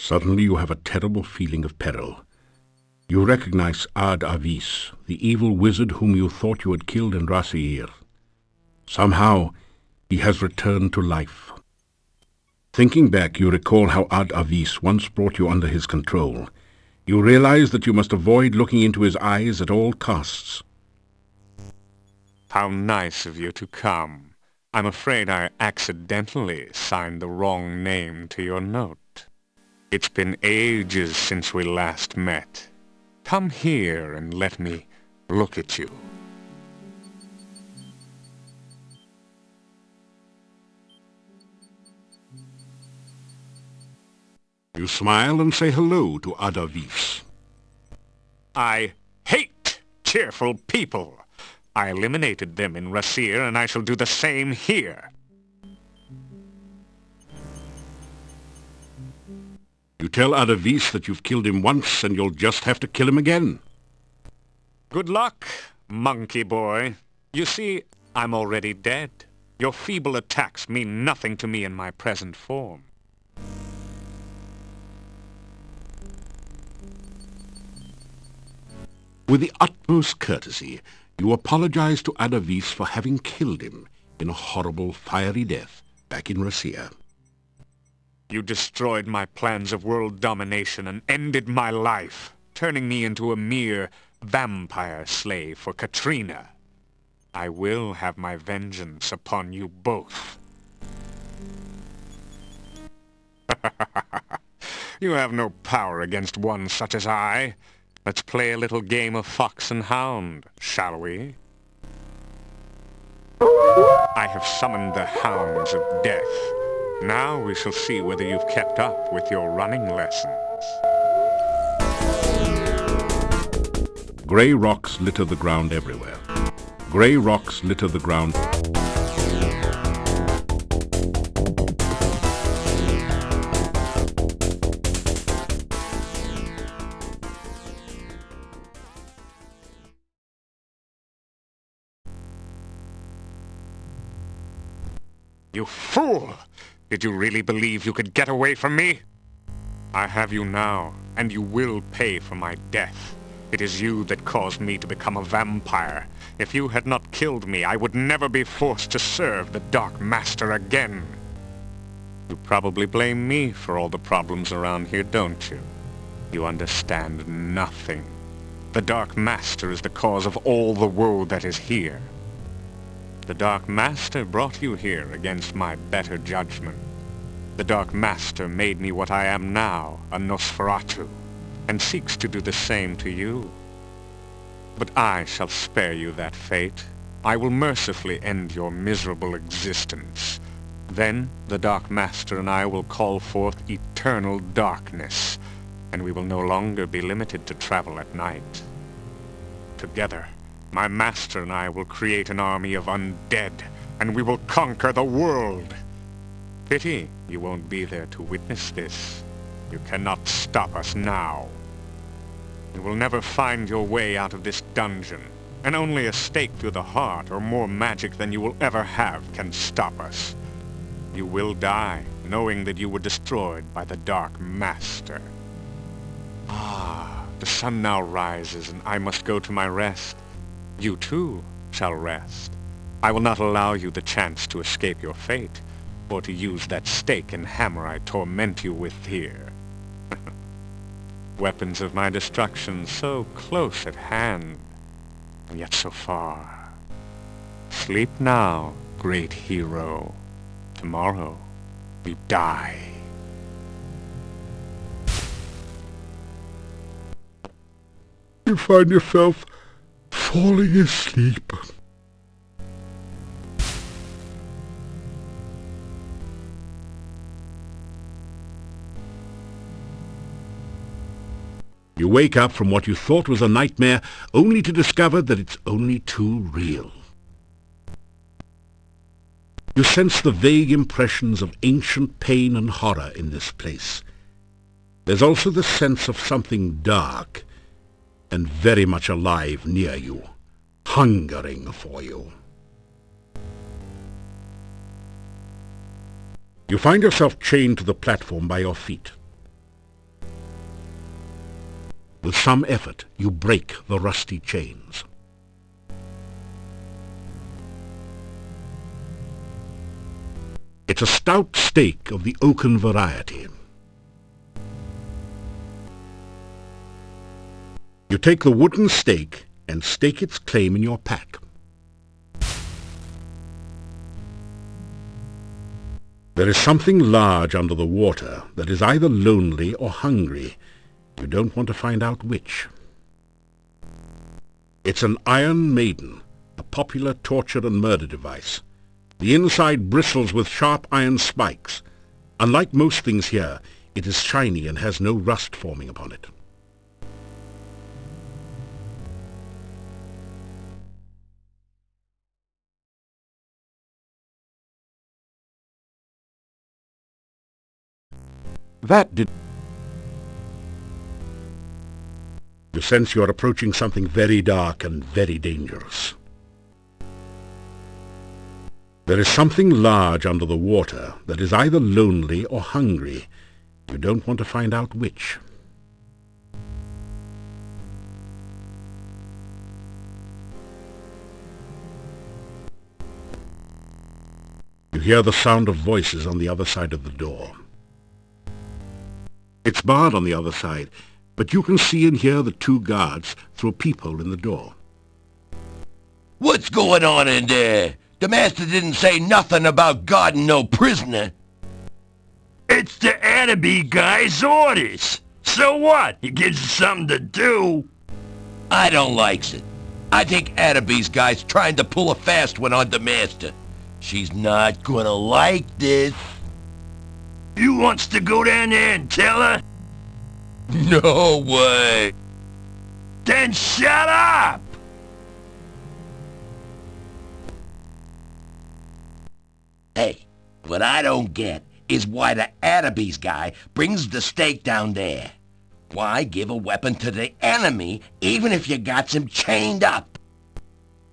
Suddenly you have a terrible feeling of peril. You recognize Avis, the evil wizard whom you thought you had killed in Razier. Somehow, he has returned to life. Thinking back, you recall how Avis once brought you under his control. You realize that you must avoid looking into his eyes at all costs. How nice of you to come. I'm afraid I accidentally signed the wrong name to your note. It's been ages since we last met. Come here and let me look at you. You smile and say hello to Avis. I hate cheerful people. I eliminated them in Razier, and I shall do the same here. You tell Avis that you've killed him once and you'll just have to kill him again. Good luck, monkey boy. You see, I'm already dead. Your feeble attacks mean nothing to me in my present form. With the utmost courtesy, you apologize to Avis for having killed him in a horrible, fiery death back in Razier. You destroyed my plans of world domination and ended my life, turning me into a mere vampire slave for Katrina. I will have my vengeance upon you both. You have no power against one such as I. Let's play a little game of fox and hound, shall we? I have summoned the hounds of death. Now we shall see whether you've kept up with your running lessons. Grey rocks litter the ground everywhere. Grey rocks litter the ground. You fool! Did you really believe you could get away from me? I have you now, and you will pay for my death. It is you that caused me to become a vampire. If you had not killed me, I would never be forced to serve the Dark Master again. You probably blame me for all the problems around here, don't you? You understand nothing. The Dark Master is the cause of all the woe that is here. The Dark Master brought you here against my better judgment. The Dark Master made me what I am now, a Nosferatu, and seeks to do the same to you. But I shall spare you that fate. I will mercifully end your miserable existence. Then the Dark Master and I will call forth eternal darkness, and we will no longer be limited to travel at night. Together, my master and I will create an army of undead, and we will conquer the world. Pity you won't be there to witness this. You cannot stop us now. You will never find your way out of this dungeon, and only a stake through the heart or more magic than you will ever have can stop us. You will die, knowing that you were destroyed by the Dark Master. Ah, the sun now rises, and I must go to my rest. You too shall rest. I will not allow you the chance to escape your fate, or to use that stake and hammer I torment you with here. Weapons of my destruction so close at hand, and yet so far. Sleep now, great hero. Tomorrow, you die. You find yourself falling asleep. You wake up from what you thought was a nightmare, only to discover that it's only too real. You sense the vague impressions of ancient pain and horror in this place. There's also the sense of something dark and very much alive near you, hungering for you. You find yourself chained to the platform by your feet. With some effort, you break the rusty chains. It's a stout stake of the oaken variety. You take the wooden stake and stake its claim in your pack. There is something large under the water that is either lonely or hungry. You don't want to find out which. It's an Iron Maiden, a popular torture and murder device. The inside bristles with sharp iron spikes. Unlike most things here, it is shiny and has no rust forming upon it. That did... You sense you are approaching something very dark and very dangerous. There is something large under the water that is either lonely or hungry. You don't want to find out which. You hear the sound of voices on the other side of the door. It's barred on the other side, but you can see and hear the two guards through a peephole in the door. What's going on in there? The master didn't say nothing about guarding no prisoner. It's the Avis guy's orders. So what? He gives us something to do. I don't likes it. I think Avis guy's trying to pull a fast one on the master. She's not gonna like this. You wants to go down there and tell her? No way. Then shut up! Hey, what I don't get is why the Avis guy brings the stake down there. Why give a weapon to the enemy even if you got him chained up?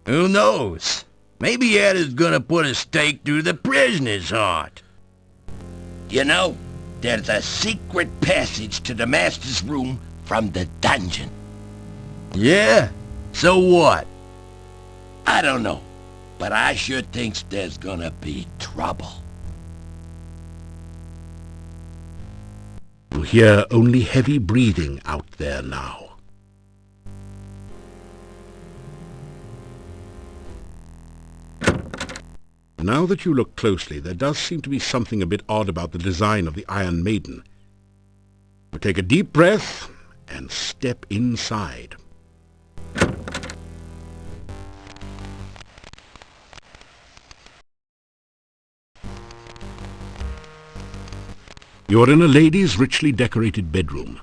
Who knows? Maybe Ada's gonna put a stake through the prisoner's heart. You know, there's a secret passage to the master's room from the dungeon. Yeah? So what? I don't know, but I sure thinks there's gonna be trouble. You hear only heavy breathing out there now. Now that you look closely, there does seem to be something a bit odd about the design of the Iron Maiden. You take a deep breath and step inside. You are in a lady's richly decorated bedroom.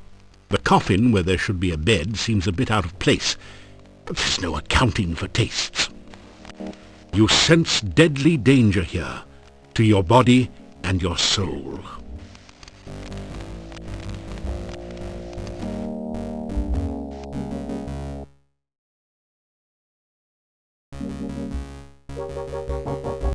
The coffin, where there should be a bed, seems a bit out of place, but there's no accounting for tastes. You sense deadly danger here, to your body and your soul.